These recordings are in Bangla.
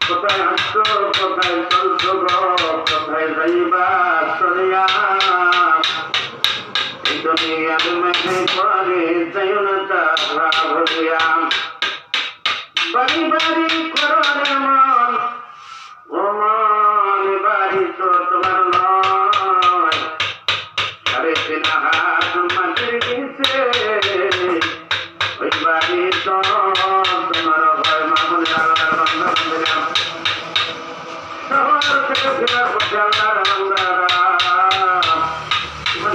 কোথায় আসছো, কোথায় চলছো গো, কোথায় যাইবা চলিয়া? এই দুনিয়ার মাঝে পরে যাইও না তারা ভরিয়া। বাড়ি বাড়ি করো রে মন, ও মন বাড়ি তো তোমার নয়। 3.5 হাত মাটির নিচে ওই বাড়ি তো তোমার হয়। মামুনের আল্লাহর বান্দা বান্দিরা, শহর থেকে ফেরা করছে আল্লাহর বান্দারা,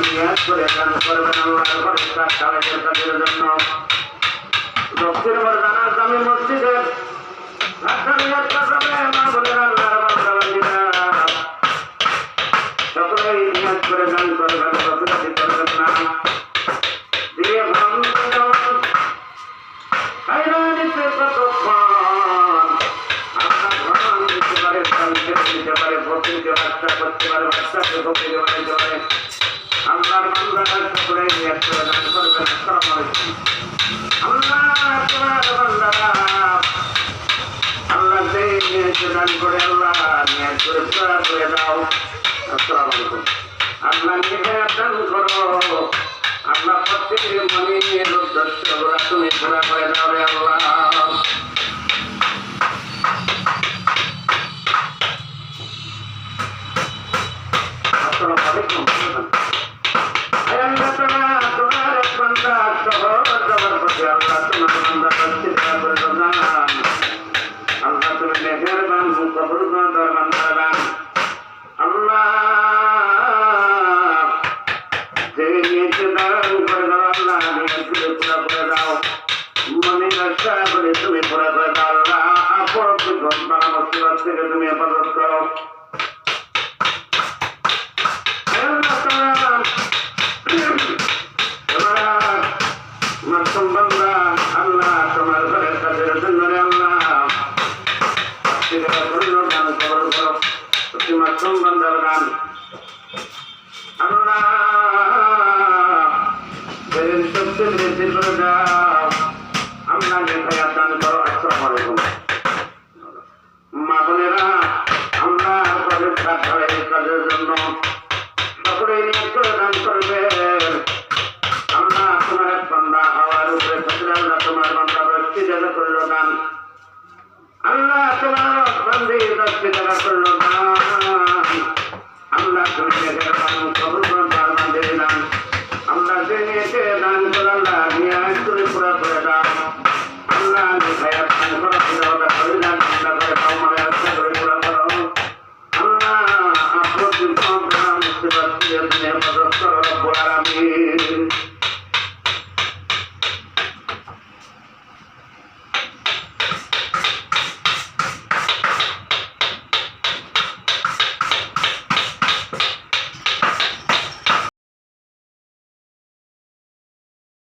নিয়াত করে গান করবেন আল্লাহর ঘরে কাজের কাজের জন্য। দক্ষিণ মর্দানা জামি মসজিদে সকলেই নিয়াত করে গান করবেন, প্রতিবাদী করবেন না। দিয়ে দিতে কতক্ষণ আপনার ভ্রমণ দিতে পারে, দিতে পারে, ভোট দিতে বাচ্চা করতে পারে, বাচ্চাকে ভোটে দিতে পারে। আল্লাহর বান্দারা সকলেই নিয়াত করে গান করবেন। আসসালামু আলাইকুম। আল্লাহ তোমার বান্দারা আল্লাহ দান করে, আল্লাহ নিয়াত করে পুরা করে দাও। আসসালামু আলাইকুম। আল্লাহ নিয়াত দান করো, আল্লাহ প্রত্যেকের মনের উদ্দেশ্য তুমি পুরা করে দাও রে আল্লাহ। আসসালামু আলাইকুম। তোমার বান্দা শহর যাবার পথে আল্লাহ তোমার বান্দা আল্লাহ তুমি মেহেরবান কবুল কর বান্দার। আল্লাহ যে নিয়েছে দান করে দাও, আল্লাহ নিয়ে পুরা করে দাও। মনে আশা করে তুমি পুরা করে দাও আল্লাহ। আপদ ঘটনা মুসিবত থেকে তুমি হেফাজত করো। মাসুম বান্দা আল্লাহ তোমার ঘরের কাজের জন্য রে আল্লাহ গান খবর করো। প্রতি মাসুম বান্দার গান আল্লাহ শক্তি বৃদ্ধি করে দাও। আল্লাহ নেখায়া দান করো। আসসালামু আলাইকুম। মা বোনেরা, আল্লাহ ঘরের কাজের জন্য সকলেই নিয়োগ করে দান করবেন। আল্লাহ তোমার এক বান্দা হাওয়ার উপরে থাকলে আল্লাহ তোমার বান্দা 10টি জায়গা করলো দান। আল্লাহ তোমার বান্দি 10টি জায়গা করলো দান। আল্লাহ তুমি দান কবুল করো তার বান্দির দান। আল্লাহ যে নিয়েছে দান করে আল্লাহ নিয়াত করে পুরা করে দাও। আল্লাহ নিখায়াত দান করো, পিতামাতা কলিদান ঠান্ডা করে দাও, মনে আশা করে পুরা করো। আল্লাহ আপন মুসিবত দিয়ে